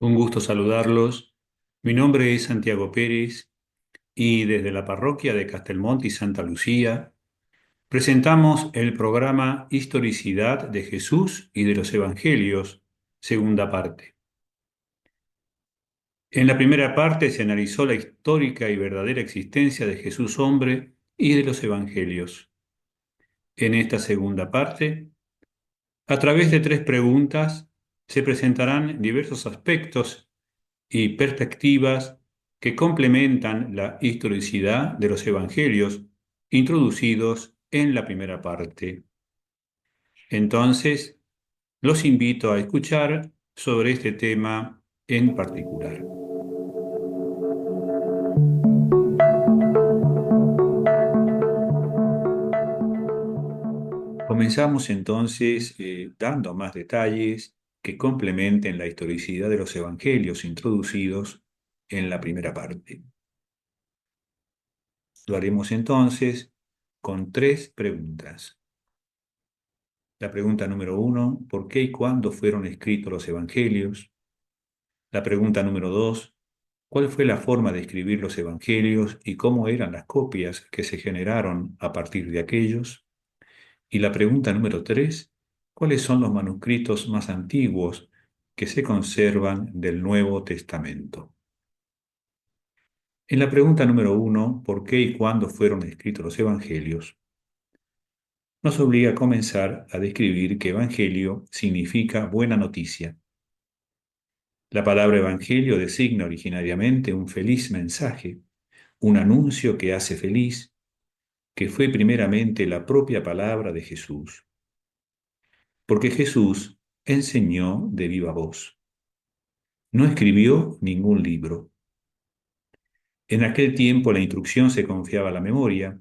Un gusto saludarlos. Mi nombre es Santiago Pérez y desde la parroquia de Castelmonte y Santa Lucía presentamos el programa Historicidad de Jesús y de los Evangelios, segunda parte. En la primera parte se analizó la histórica y verdadera existencia de Jesús hombre y de los Evangelios. En esta segunda parte, a través de tres preguntas, se presentarán diversos aspectos y perspectivas que complementan la historicidad de los evangelios introducidos en la primera parte. Entonces, los invito a escuchar sobre este tema en particular. Comenzamos entonces dando más detalles que complementen la historicidad de los evangelios introducidos en la primera parte. Lo haremos entonces con tres preguntas. La pregunta número 1, ¿por qué y cuándo fueron escritos los evangelios? La pregunta número 2, ¿cuál fue la forma de escribir los evangelios y cómo eran las copias que se generaron a partir de aquellos? Y la pregunta número 3, ¿cuáles son los manuscritos más antiguos que se conservan del Nuevo Testamento? En la pregunta número 1, ¿por qué y cuándo fueron escritos los evangelios?, nos obliga a comenzar a describir que evangelio significa buena noticia. La palabra evangelio designa originariamente un feliz mensaje, un anuncio que hace feliz, que fue primeramente la propia palabra de Jesús. Porque Jesús enseñó de viva voz. No escribió ningún libro. En aquel tiempo la instrucción se confiaba a la memoria.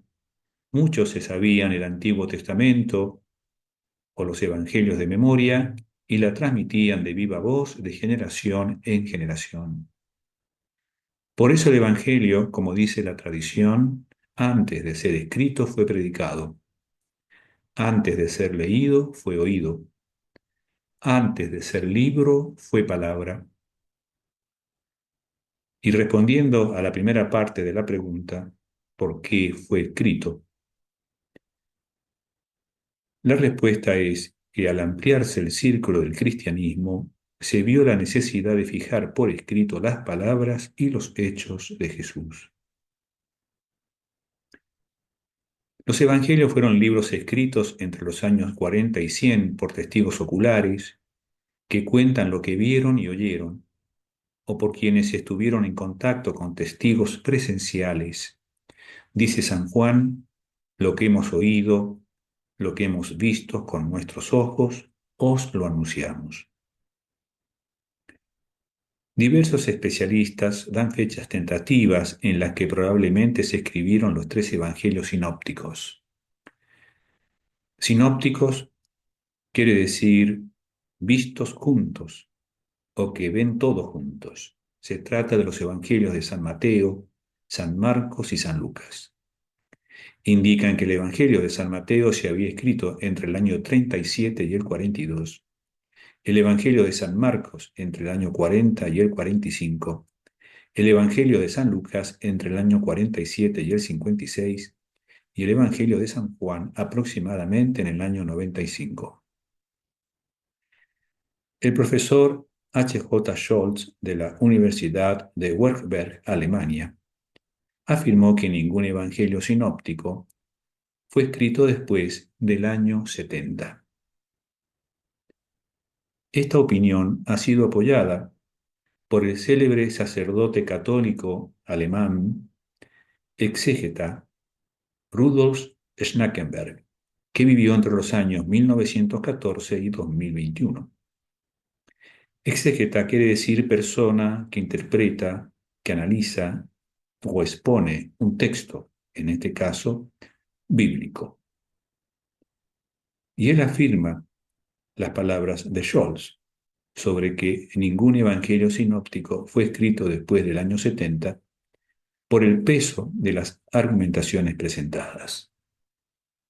Muchos se sabían el Antiguo Testamento o los Evangelios de memoria y la transmitían de viva voz de generación en generación. Por eso el Evangelio, como dice la tradición, antes de ser escrito fue predicado, antes de ser leído fue oído, antes de ser libro fue palabra. Y respondiendo a la primera parte de la pregunta, ¿por qué fue escrito?, la respuesta es que al ampliarse el círculo del cristianismo, se vio la necesidad de fijar por escrito las palabras y los hechos de Jesús. Los evangelios fueron libros escritos entre los años 40 y 100 por testigos oculares que cuentan lo que vieron y oyeron, o por quienes estuvieron en contacto con testigos presenciales. Dice San Juan, lo que hemos oído, lo que hemos visto con nuestros ojos, os lo anunciamos. Diversos especialistas dan fechas tentativas en las que probablemente se escribieron los tres evangelios sinópticos. Sinópticos quiere decir vistos juntos o que ven todos juntos. Se trata de los evangelios de San Mateo, San Marcos y San Lucas. Indican que el evangelio de San Mateo se había escrito entre el año 37 y el 42, el evangelio de San Marcos entre el año 40 y el 45, el evangelio de San Lucas entre el año 47 y el 56, y el evangelio de San Juan aproximadamente en el año 95. El profesor H.J. Scholz de la Universidad de Württemberg, Alemania, afirmó que ningún evangelio sinóptico fue escrito después del año 70. Esta opinión ha sido apoyada por el célebre sacerdote católico alemán, exégeta Rudolf Schnackenberg, que vivió entre los años 1914 y 2021. Exégeta quiere decir persona que interpreta, que analiza o expone un texto, en este caso, bíblico. Y él afirma las palabras de Scholz sobre que ningún evangelio sinóptico fue escrito después del año 70 por el peso de las argumentaciones presentadas.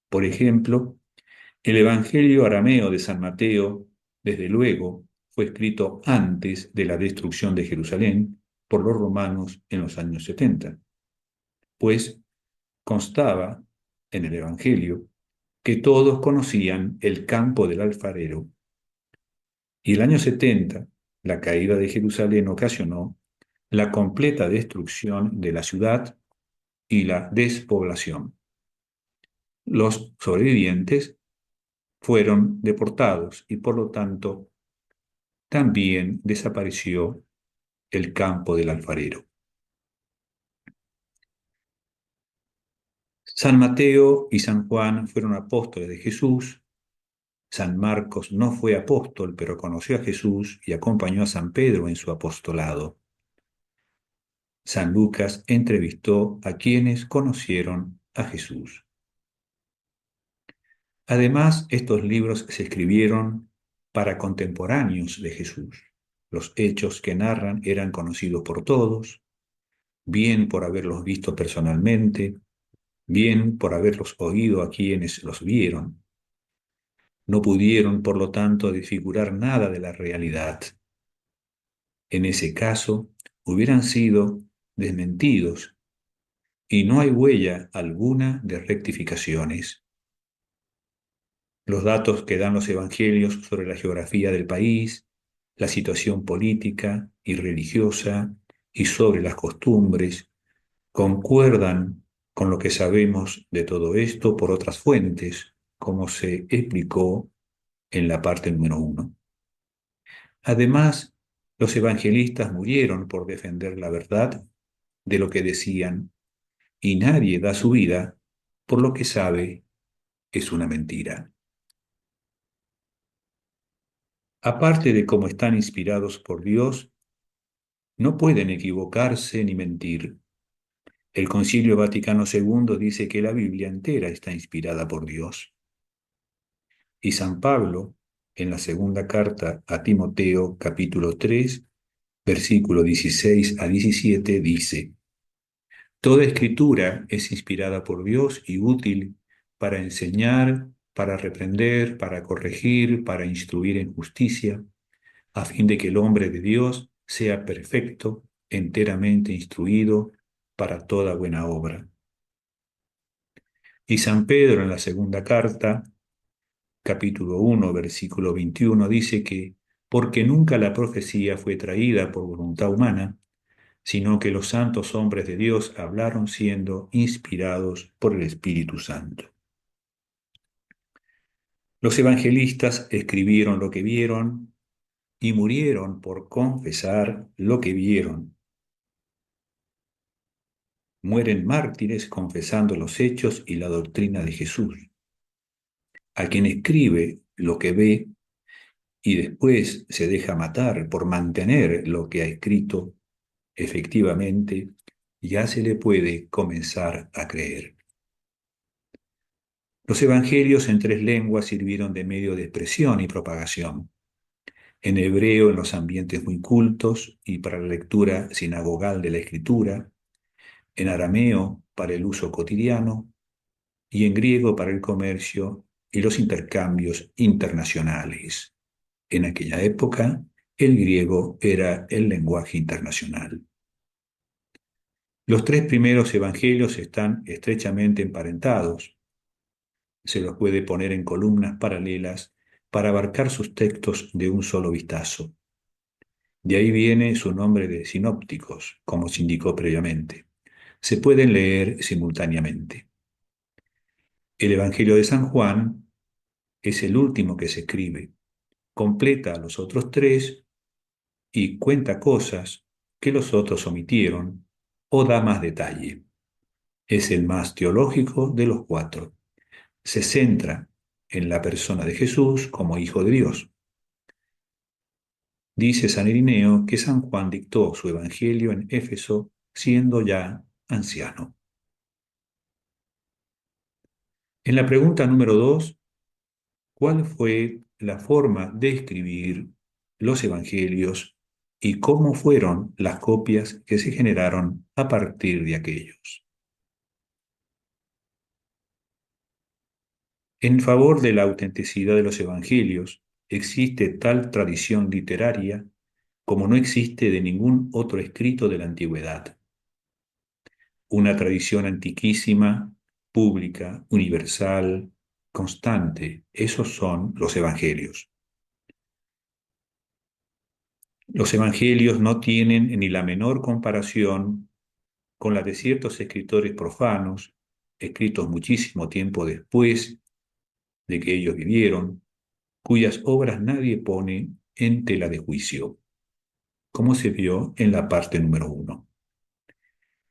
Por ejemplo, el evangelio arameo de San Mateo, desde luego, fue escrito antes de la destrucción de Jerusalén por los romanos en los años 70, pues constaba en el Evangelio que todos conocían el campo del alfarero, y el año 70, la caída de Jerusalén ocasionó la completa destrucción de la ciudad y la despoblación. Los sobrevivientes fueron deportados y por lo tanto también desapareció el campo del alfarero. San Mateo y San Juan fueron apóstoles de Jesús. San Marcos no fue apóstol, pero conoció a Jesús y acompañó a San Pedro en su apostolado. San Lucas entrevistó a quienes conocieron a Jesús. Además, estos libros se escribieron para contemporáneos de Jesús. Los hechos que narran eran conocidos por todos, bien por haberlos visto personalmente, bien por haberlos oído a quienes los vieron. No pudieron, por lo tanto, desfigurar nada de la realidad. En ese caso, hubieran sido desmentidos y no hay huella alguna de rectificaciones. Los datos que dan los evangelios sobre la geografía del país, la situación política y religiosa y sobre las costumbres concuerdan con lo que sabemos de todo esto por otras fuentes, como se explicó en la parte número 1. Además, los evangelistas murieron por defender la verdad de lo que decían, y nadie da su vida por lo que sabe es una mentira. Aparte de cómo están inspirados por Dios, no pueden equivocarse ni mentir. El Concilio Vaticano II dice que la Biblia entera está inspirada por Dios. Y San Pablo, en la segunda carta a Timoteo, capítulo 3, versículo 16 a 17, dice: Toda escritura es inspirada por Dios y útil para enseñar, para reprender, para corregir, para instruir en justicia, a fin de que el hombre de Dios sea perfecto, enteramente instruido para toda buena obra. Y San Pedro en la segunda carta, capítulo 1, versículo 21, dice que porque nunca la profecía fue traída por voluntad humana, sino que los santos hombres de Dios hablaron siendo inspirados por el Espíritu Santo. Los evangelistas escribieron lo que vieron y murieron por confesar lo que vieron. Mueren mártires confesando los hechos y la doctrina de Jesús. A quien escribe lo que ve y después se deja matar por mantener lo que ha escrito, efectivamente, ya se le puede comenzar a creer. Los evangelios en 3 lenguas sirvieron de medio de expresión y propagación. En hebreo en los ambientes muy cultos y para la lectura sinagogal de la escritura, en arameo para el uso cotidiano y en griego para el comercio y los intercambios internacionales. En aquella época, el griego era el lenguaje internacional. Los 3 primeros evangelios están estrechamente emparentados. Se los puede poner en columnas paralelas para abarcar sus textos de un solo vistazo. De ahí viene su nombre de sinópticos, como se indicó previamente. Se pueden leer simultáneamente. El Evangelio de San Juan es el último que se escribe. Completa a los otros 3 y cuenta cosas que los otros omitieron o da más detalle. Es el más teológico de los 4. Se centra en la persona de Jesús como Hijo de Dios. Dice San Irineo que San Juan dictó su evangelio en Éfeso siendo ya anciano. En la pregunta número 2, ¿cuál fue la forma de escribir los evangelios y cómo fueron las copias que se generaron a partir de aquellos? En favor de la autenticidad de los evangelios, existe tal tradición literaria como no existe de ningún otro escrito de la antigüedad. Una tradición antiquísima, pública, universal, constante. Esos son los evangelios. Los evangelios no tienen ni la menor comparación con la de ciertos escritores profanos, escritos muchísimo tiempo después de que ellos vivieron, cuyas obras nadie pone en tela de juicio, como se vio en la parte número 1.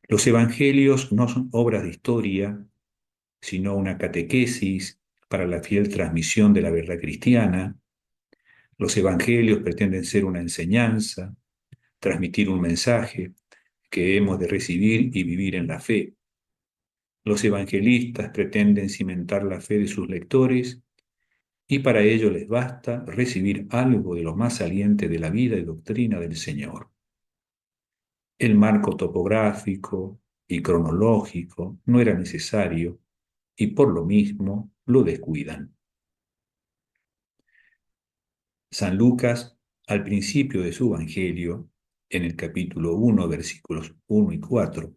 Los evangelios no son obras de historia, sino una catequesis para la fiel transmisión de la verdad cristiana. Los evangelios pretenden ser una enseñanza, transmitir un mensaje que hemos de recibir y vivir en la fe. Los evangelistas pretenden cimentar la fe de sus lectores y para ello les basta recibir algo de lo más saliente de la vida y doctrina del Señor. El marco topográfico y cronológico no era necesario y por lo mismo lo descuidan. San Lucas, al principio de su Evangelio, en el capítulo 1, versículos 1 y 4,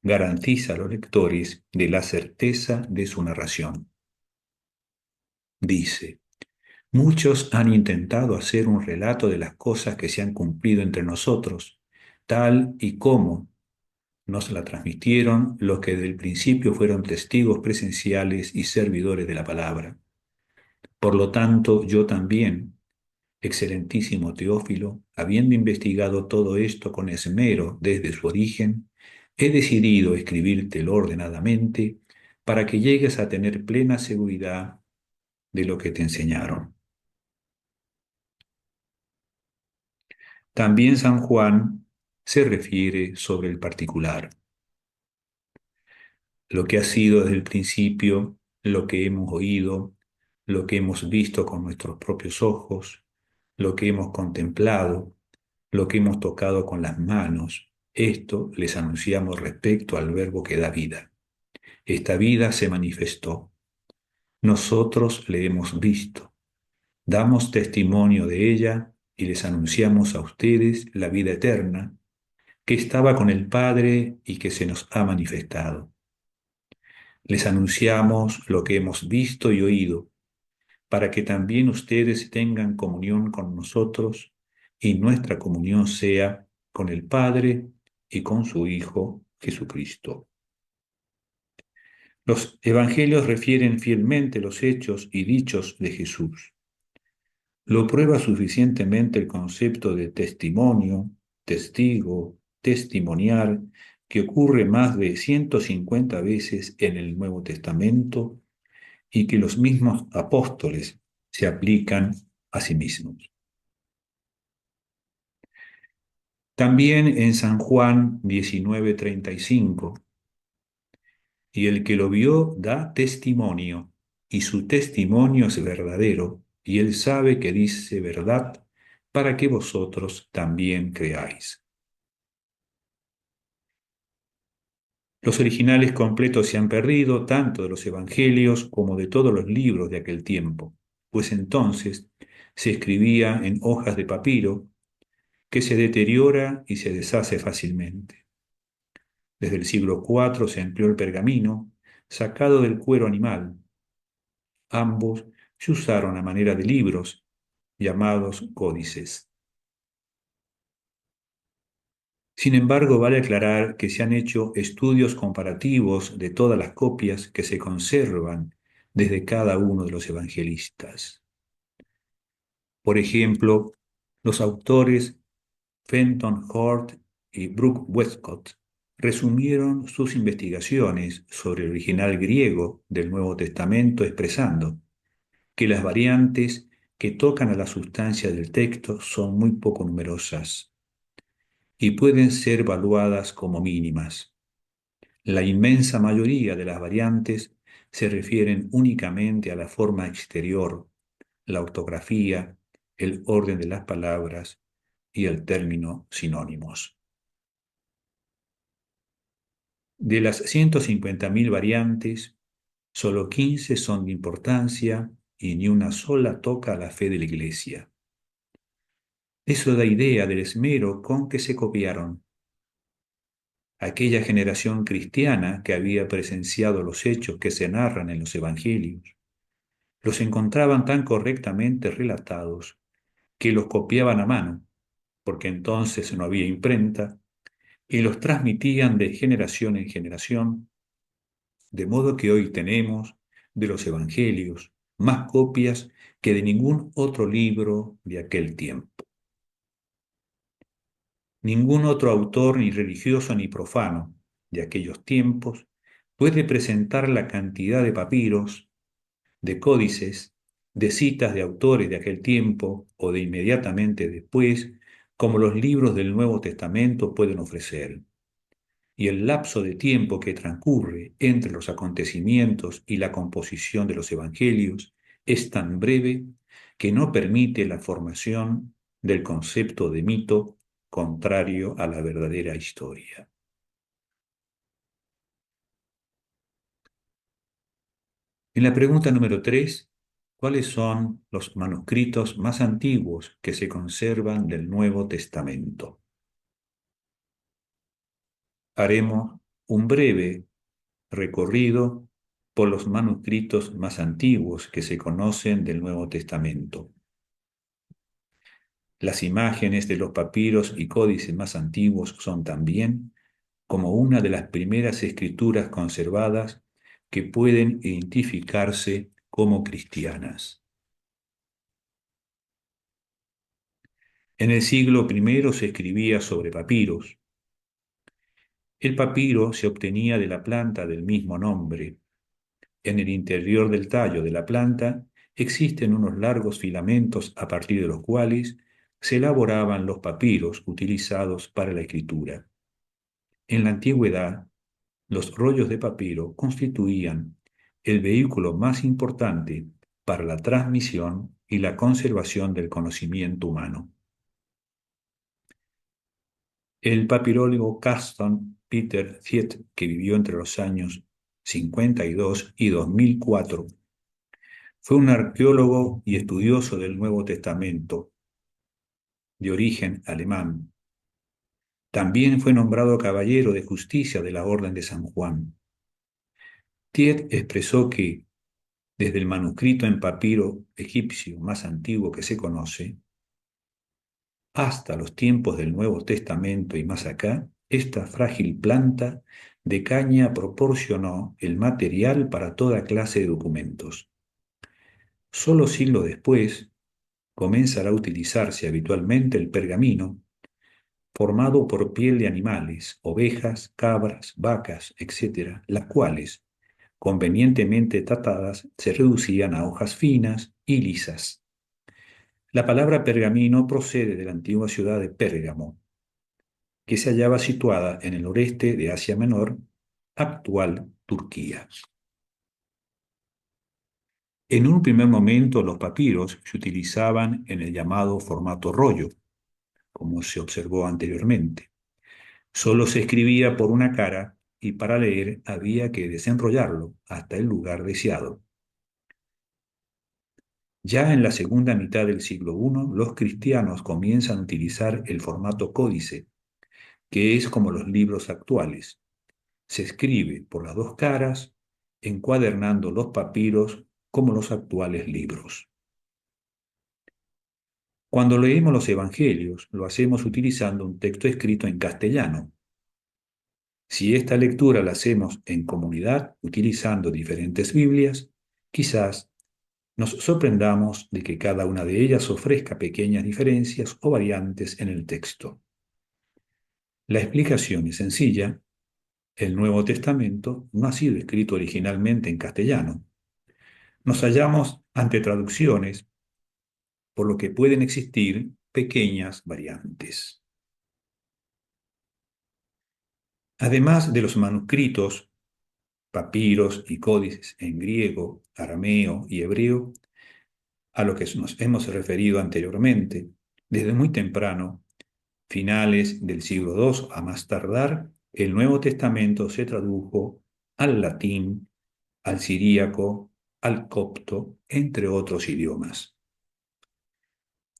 garantiza a los lectores de la certeza de su narración. Dice: muchos han intentado hacer un relato de las cosas que se han cumplido entre nosotros, tal y como nos la transmitieron los que desde el principio fueron testigos presenciales y servidores de la palabra. Por lo tanto, yo también, excelentísimo Teófilo, habiendo investigado todo esto con esmero desde su origen, he decidido escribírtelo ordenadamente para que llegues a tener plena seguridad de lo que te enseñaron. También San Juan se refiere sobre el particular, lo que ha sido desde el principio, lo que hemos oído, lo que hemos visto con nuestros propios ojos, lo que hemos contemplado, lo que hemos tocado con las manos. Esto les anunciamos respecto al Verbo que da vida. Esta vida se manifestó. Nosotros le hemos visto. Damos testimonio de ella y les anunciamos a ustedes la vida eterna que estaba con el Padre y que se nos ha manifestado. Les anunciamos lo que hemos visto y oído, para que también ustedes tengan comunión con nosotros y nuestra comunión sea con el Padre y con su Hijo Jesucristo. Los evangelios refieren fielmente los hechos y dichos de Jesús. Lo prueba suficientemente el concepto de testimonio, testigo, testimoniar, que ocurre más de 150 veces en el Nuevo Testamento y que los mismos apóstoles se aplican a sí mismos. También en San Juan 19:35, y el que lo vio da testimonio, y su testimonio es verdadero, y él sabe que dice verdad, para que vosotros también creáis. Los originales completos se han perdido tanto de los evangelios como de todos los libros de aquel tiempo, pues entonces se escribía en hojas de papiro que se deteriora y se deshace fácilmente. Desde el siglo IV se empleó el pergamino, sacado del cuero animal. Ambos se usaron a manera de libros, llamados códices. Sin embargo, vale aclarar que se han hecho estudios comparativos de todas las copias que se conservan desde cada uno de los evangelistas. Por ejemplo, los autores Fenton Hort y Brooke Westcott resumieron sus investigaciones sobre el original griego del Nuevo Testamento expresando que las variantes que tocan a la sustancia del texto son muy poco numerosas y pueden ser evaluadas como mínimas. La inmensa mayoría de las variantes se refieren únicamente a la forma exterior, la ortografía, el orden de las palabras y el término sinónimos. De las 150.000 variantes, solo 15 son de importancia y ni una sola toca a la fe de la Iglesia. Eso da idea del esmero con que se copiaron. Aquella generación cristiana que había presenciado los hechos que se narran en los Evangelios, los encontraban tan correctamente relatados que los copiaban a mano, porque entonces no había imprenta, y los transmitían de generación en generación, de modo que hoy tenemos de los Evangelios más copias que de ningún otro libro de aquel tiempo. Ningún otro autor, ni religioso ni profano, de aquellos tiempos, puede presentar la cantidad de papiros, de códices, de citas de autores de aquel tiempo o de inmediatamente después, como los libros del Nuevo Testamento pueden ofrecer. Y el lapso de tiempo que transcurre entre los acontecimientos y la composición de los evangelios es tan breve que no permite la formación del concepto de mito contrario a la verdadera historia. En la pregunta número 3, ¿cuáles son los manuscritos más antiguos que se conservan del Nuevo Testamento? Haremos un breve recorrido por los manuscritos más antiguos que se conocen del Nuevo Testamento. Las imágenes de los papiros y códices más antiguos son también como una de las primeras escrituras conservadas que pueden identificarse como cristianas. En el siglo I se escribía sobre papiros. El papiro se obtenía de la planta del mismo nombre. En el interior del tallo de la planta existen unos largos filamentos a partir de los cuales se elaboraban los papiros utilizados para la escritura. En la antigüedad, los rollos de papiro constituían el vehículo más importante para la transmisión y la conservación del conocimiento humano. El papirólogo Carsten Peter Thiet, que vivió entre los años 52 y 2004, fue un arqueólogo y estudioso del Nuevo Testamento, de origen alemán. También fue nombrado Caballero de Justicia de la Orden de San Juan. Thiet expresó que, desde el manuscrito en papiro egipcio más antiguo que se conoce, hasta los tiempos del Nuevo Testamento y más acá, esta frágil planta de caña proporcionó el material para toda clase de documentos. Solo siglos después, comenzará a utilizarse habitualmente el pergamino, formado por piel de animales, ovejas, cabras, vacas, etc., las cuales, convenientemente tratadas, se reducían a hojas finas y lisas. La palabra pergamino procede de la antigua ciudad de Pérgamo, que se hallaba situada en el noreste de Asia Menor, actual Turquía. En un primer momento, los papiros se utilizaban en el llamado formato rollo, como se observó anteriormente. Solo se escribía por una cara y para leer había que desenrollarlo hasta el lugar deseado. Ya en la segunda mitad del siglo I, los cristianos comienzan a utilizar el formato códice, que es como los libros actuales. Se escribe por las dos caras, encuadernando los papiros como los actuales libros. Cuando leemos los evangelios, lo hacemos utilizando un texto escrito en castellano. Si esta lectura la hacemos en comunidad, utilizando diferentes Biblias, quizás nos sorprendamos de que cada una de ellas ofrezca pequeñas diferencias o variantes en el texto. La explicación es sencilla. El Nuevo Testamento no ha sido escrito originalmente en castellano. Nos hallamos ante traducciones, por lo que pueden existir pequeñas variantes. Además de los manuscritos, papiros y códices en griego, arameo y hebreo, a lo que nos hemos referido anteriormente, desde muy temprano, finales del siglo II a más tardar, el Nuevo Testamento se tradujo al latín, al siríaco, al copto, entre otros idiomas.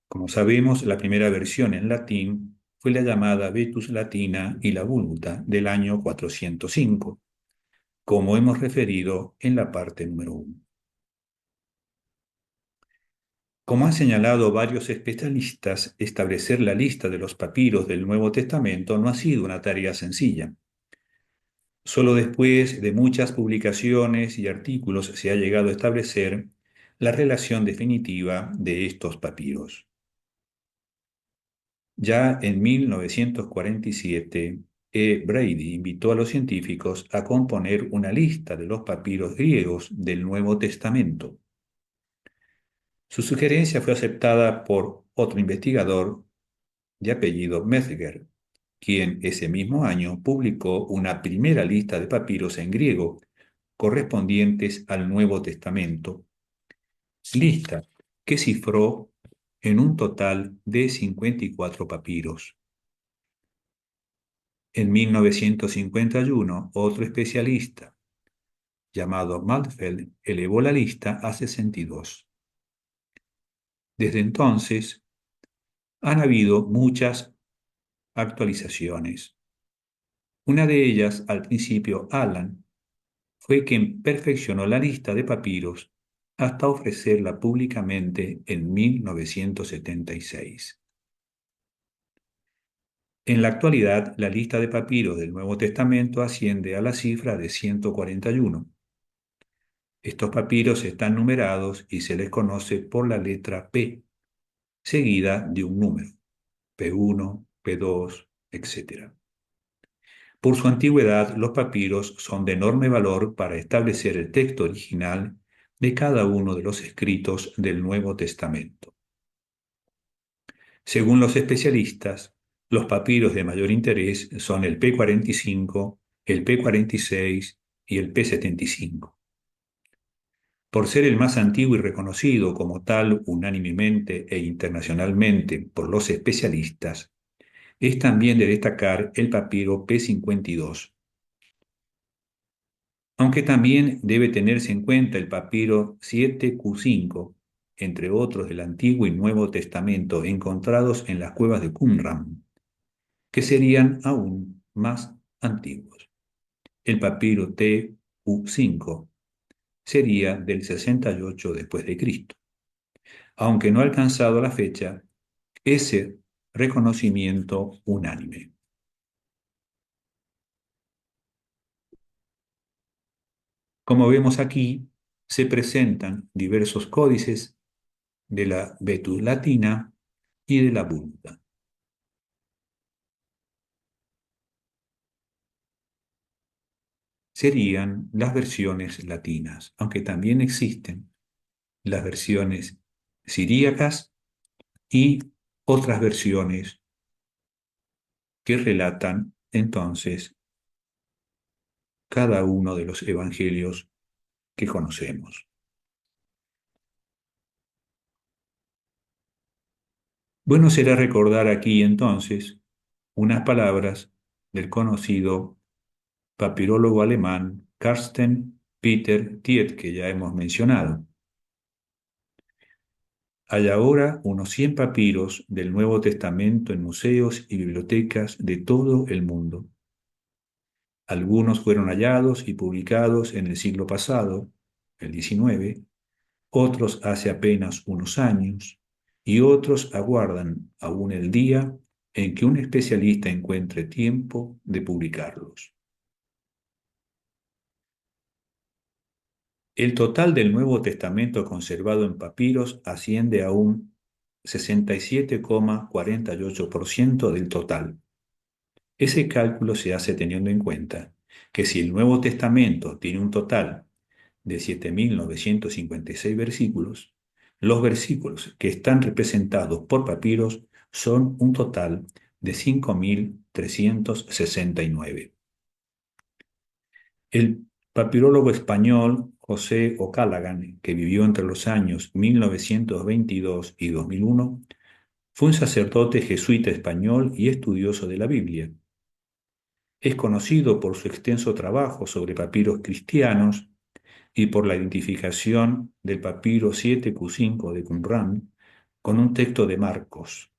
Como sabemos, la primera versión en latín fue la llamada Vetus Latina y la Vulgata del año 405, como hemos referido en la parte número 1. Como han señalado varios especialistas, establecer la lista de los papiros del Nuevo Testamento no ha sido una tarea sencilla. Solo después de muchas publicaciones y artículos se ha llegado a establecer la relación definitiva de estos papiros. Ya en 1947, Brady invitó a los científicos a componer una lista de los papiros griegos del Nuevo Testamento. Su sugerencia fue aceptada por otro investigador de apellido Metzger, quien ese mismo año publicó una primera lista de papiros en griego correspondientes al Nuevo Testamento, lista que cifró en un total de 54 papiros. En 1951, otro especialista, llamado Maltfeld, elevó la lista a 62. Desde entonces, han habido muchas actualizaciones. Una de ellas, al principio, Allan, fue quien perfeccionó la lista de papiros hasta ofrecerla públicamente en 1976. En la actualidad, la lista de papiros del Nuevo Testamento asciende a la cifra de 141. Estos papiros están numerados y se les conoce por la letra P, seguida de un número, P1, P2, etc. Por su antigüedad, los papiros son de enorme valor para establecer el texto original de cada uno de los escritos del Nuevo Testamento. Según los especialistas, los papiros de mayor interés son el P45, el P46 y el P75. Por ser el más antiguo y reconocido como tal unánimemente e internacionalmente por los especialistas, es también de destacar el papiro P52. Aunque también debe tenerse en cuenta el papiro 7Q5, entre otros del Antiguo y Nuevo Testamento encontrados en las cuevas de Qumran, que serían aún más antiguos. El papiro TQ5 sería del 68 después de Cristo. Aunque no ha alcanzado la fecha, ese reconocimiento unánime. Como vemos aquí, se presentan diversos códices de la Vetus Latina y de la Vulgata. Serían las versiones latinas, aunque también existen las versiones siríacas y otras versiones que relatan entonces cada uno de los evangelios que conocemos. Bueno será recordar aquí entonces unas palabras del conocido papirólogo alemán Carsten Peter Thiet, que ya hemos mencionado. Hay ahora unos 100 papiros del Nuevo Testamento en museos y bibliotecas de todo el mundo. Algunos fueron hallados y publicados en el siglo pasado, el XIX, otros hace apenas unos años, y otros aguardan aún el día en que un especialista encuentre tiempo de publicarlos. El total del Nuevo Testamento conservado en papiros asciende a un 67,48% del total. Ese cálculo se hace teniendo en cuenta que si el Nuevo Testamento tiene un total de 7.956 versículos, los versículos que están representados por papiros son un total de 5.369. El papirólogo español José O'Callaghan, que vivió entre los años 1922 y 2001, fue un sacerdote jesuita español y estudioso de la Biblia. Es conocido por su extenso trabajo sobre papiros cristianos y por la identificación del papiro 7Q5 de Qumran con un texto de Marcos.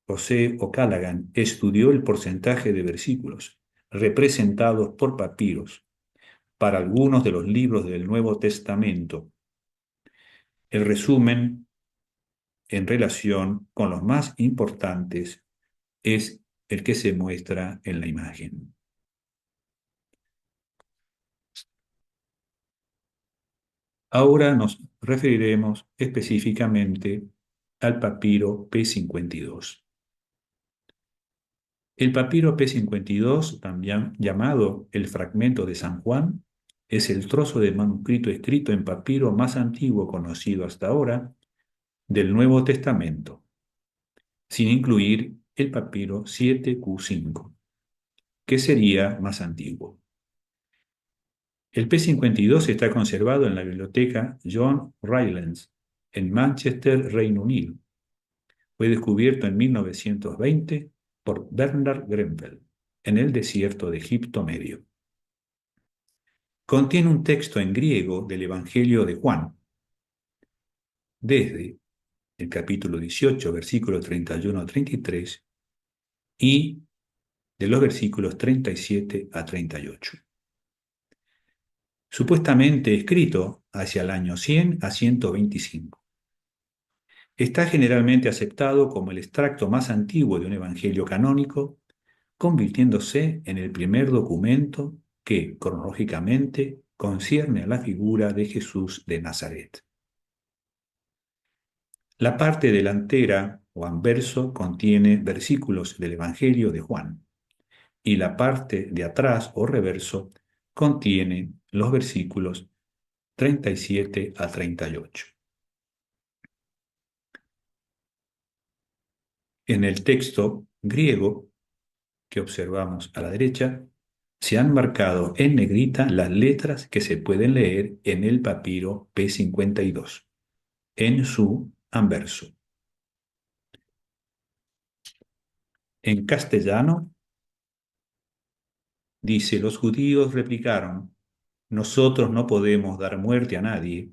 José O'Callaghan estudió el porcentaje de versículos representados por papiros para algunos de los libros del Nuevo Testamento. El resumen en relación con los más importantes es el que se muestra en la imagen. Ahora nos referiremos específicamente al papiro P52. El papiro P52, también llamado el fragmento de San Juan, es el trozo de manuscrito escrito en papiro más antiguo conocido hasta ahora del Nuevo Testamento, sin incluir el papiro 7Q5, que sería más antiguo. El P52 está conservado en la biblioteca John Rylands, en Manchester, Reino Unido. Fue descubierto en 1920 por Bernard Grenfell, en el desierto de Egipto Medio. Contiene un texto en griego del Evangelio de Juan, desde el capítulo 18, versículos 31 a 33, y de los versículos 37 a 38. Supuestamente escrito hacia el año 100 a 125. Está generalmente aceptado como el extracto más antiguo de un evangelio canónico, convirtiéndose en el primer documento que, cronológicamente, concierne a la figura de Jesús de Nazaret. La parte delantera o anverso contiene versículos del Evangelio de Juan y la parte de atrás o reverso contiene los versículos 37 a 38. En el texto griego que observamos a la derecha, se han marcado en negrita las letras que se pueden leer en el papiro P52, en su anverso. En castellano, dice: los judíos replicaron: nosotros no podemos dar muerte a nadie.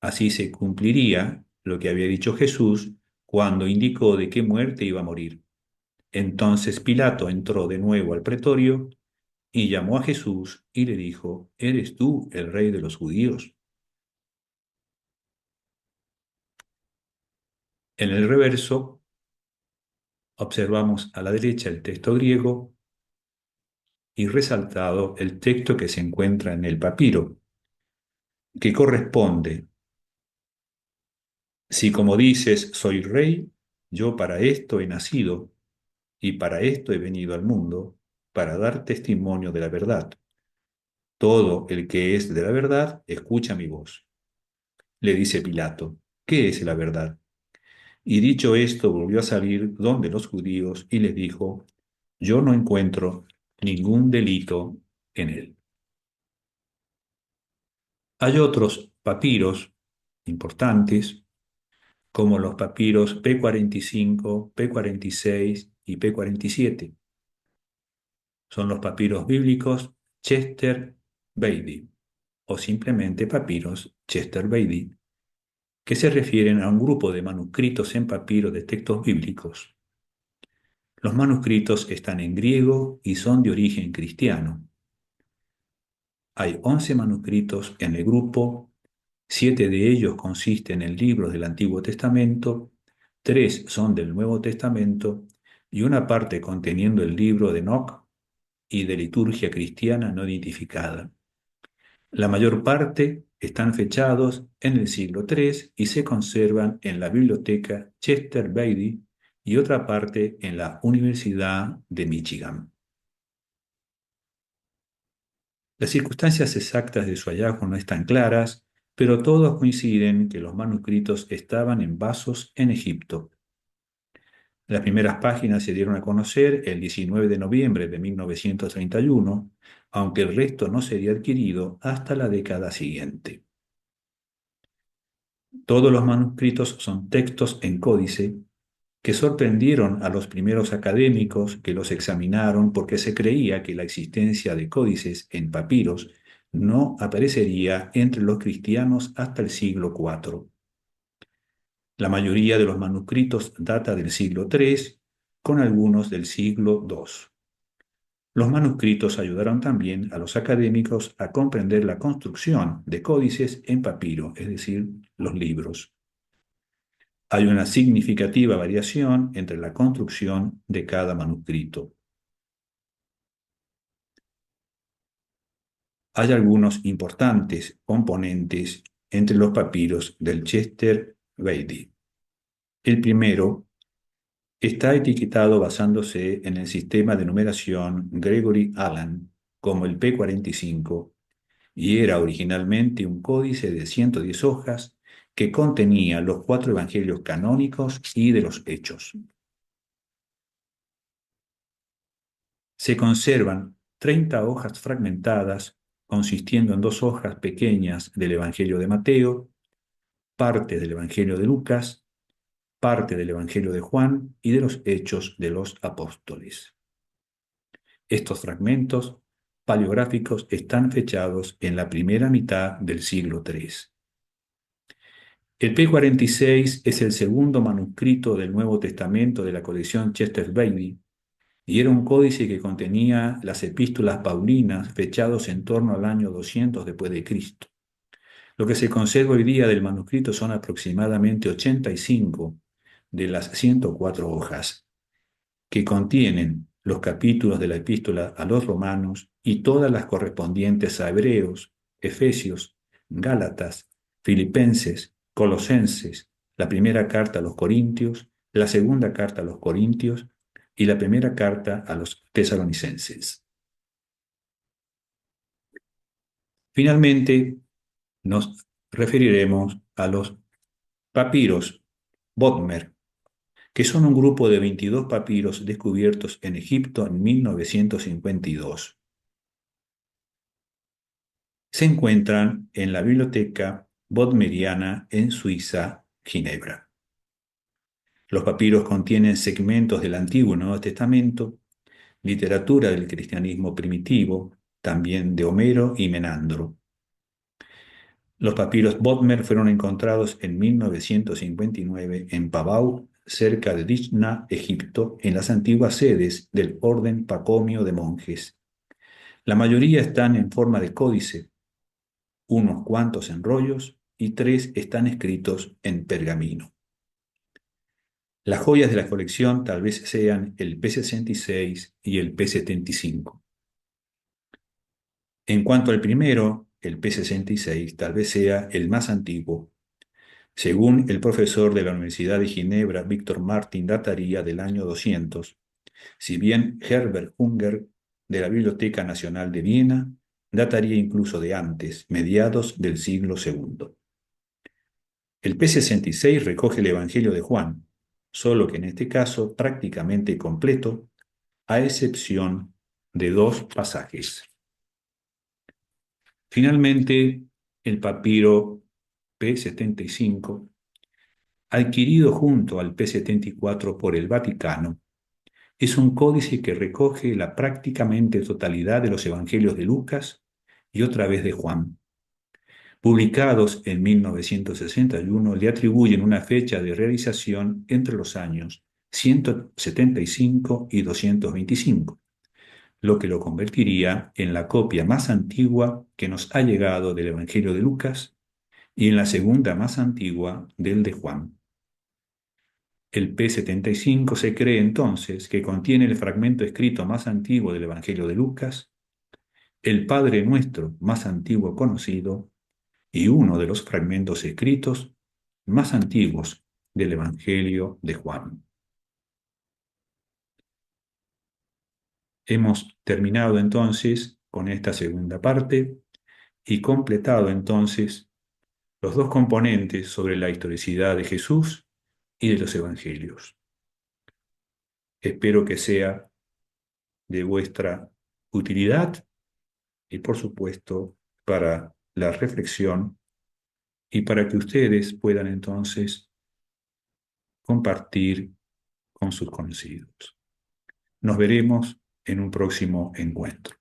Así se cumpliría lo que había dicho Jesús cuando indicó de qué muerte iba a morir. Entonces Pilato entró de nuevo al pretorio y llamó a Jesús y le dijo: ¿eres tú el rey de los judíos? En el reverso observamos a la derecha el texto griego y resaltado el texto que se encuentra en el papiro, que corresponde: si como dices soy rey, yo para esto he nacido y para esto he venido al mundo, para dar testimonio de la verdad. Todo el que es de la verdad escucha mi voz. Le dice Pilato: ¿qué es la verdad? Y dicho esto, volvió a salir donde los judíos y les dijo: yo no encuentro ningún delito en él. Hay otros papiros importantes, como los papiros P45, P46 y P47. Son los papiros bíblicos Chester Beatty, o simplemente papiros Chester Beatty, que se refieren a un grupo de manuscritos en papiro de textos bíblicos. Los manuscritos están en griego y son de origen cristiano. Hay 11 manuscritos en el grupo, 7 de ellos consisten en libros del Antiguo Testamento, 3 son del Nuevo Testamento y una parte conteniendo el libro de Enoc y de liturgia cristiana no identificada. La mayor parte están fechados en el siglo III y se conservan en la biblioteca Chester Beatty y otra parte en la Universidad de Michigan. Las circunstancias exactas de su hallazgo no están claras, pero todos coinciden que los manuscritos estaban en vasos en Egipto. Las primeras páginas se dieron a conocer el 19 de noviembre de 1931, aunque el resto no sería adquirido hasta la década siguiente. Todos los manuscritos son textos en códice que sorprendieron a los primeros académicos que los examinaron porque se creía que la existencia de códices en papiros no aparecería entre los cristianos hasta el siglo IV. La mayoría de los manuscritos data del siglo III, con algunos del siglo II. Los manuscritos ayudaron también a los académicos a comprender la construcción de códices en papiro, es decir, los libros. Hay una significativa variación entre la construcción de cada manuscrito. Hay algunos importantes componentes entre los papiros del Chester Beatty. El primero está etiquetado basándose en el sistema de numeración Gregory Allen como el P45 y era originalmente un códice de 110 hojas que contenía los 4 evangelios canónicos y de los Hechos. Se conservan 30 hojas fragmentadas, consistiendo en 2 hojas pequeñas del Evangelio de Mateo, parte del Evangelio de Lucas, parte del Evangelio de Juan y de los Hechos de los Apóstoles. Estos fragmentos paleográficos están fechados en la primera mitad del siglo III. El P46 es el segundo manuscrito del Nuevo Testamento de la colección Chester Beatty y era un códice que contenía las epístolas paulinas fechados en torno al año 200 después de Cristo. Lo que se conserva hoy día del manuscrito son aproximadamente 85 de las 104 hojas, que contienen los capítulos de la epístola a los romanos y todas las correspondientes a Hebreos, Efesios, Gálatas, Filipenses, Colosenses, la primera carta a los Corintios, la segunda carta a los Corintios y la primera carta a los Tesalonicenses. Finalmente, nos referiremos a los papiros Bodmer, que son un grupo de 22 papiros descubiertos en Egipto en 1952. Se encuentran en la Biblioteca Bodmeriana en Suiza, Ginebra. Los papiros contienen segmentos del Antiguo y Nuevo Testamento, literatura del cristianismo primitivo, también de Homero y Menandro. Los papiros Bodmer fueron encontrados en 1959 en Pabau, cerca de Dishna, Egipto, en las antiguas sedes del orden pacomio de monjes. La mayoría están en forma de códice, unos cuantos en rollos y 3 están escritos en pergamino. Las joyas de la colección tal vez sean el P66 y el P75. En cuanto al primero, el P66 tal vez sea el más antiguo. Según el profesor de la Universidad de Ginebra, Víctor Martin, dataría del año 200, si bien Herbert Hunger, de la Biblioteca Nacional de Viena, dataría incluso de antes, mediados del siglo II. El P66 recoge el Evangelio de Juan, solo que en este caso prácticamente completo, a excepción de 2 pasajes. Finalmente, el papiro P75, adquirido junto al P74 por el Vaticano, es un códice que recoge la prácticamente totalidad de los Evangelios de Lucas y otra vez de Juan. Publicados en 1961, le atribuyen una fecha de realización entre los años 175 y 225, lo que lo convertiría en la copia más antigua que nos ha llegado del Evangelio de Lucas y en la segunda más antigua del de Juan. El P75 se cree entonces que contiene el fragmento escrito más antiguo del Evangelio de Lucas, el Padre Nuestro más antiguo conocido y uno de los fragmentos escritos más antiguos del Evangelio de Juan. Hemos terminado entonces con esta segunda parte y completado entonces los 2 componentes sobre la historicidad de Jesús y de los Evangelios. Espero que sea de vuestra utilidad y, por supuesto, para la reflexión y para que ustedes puedan entonces compartir con sus conocidos. Nos veremos en un próximo encuentro.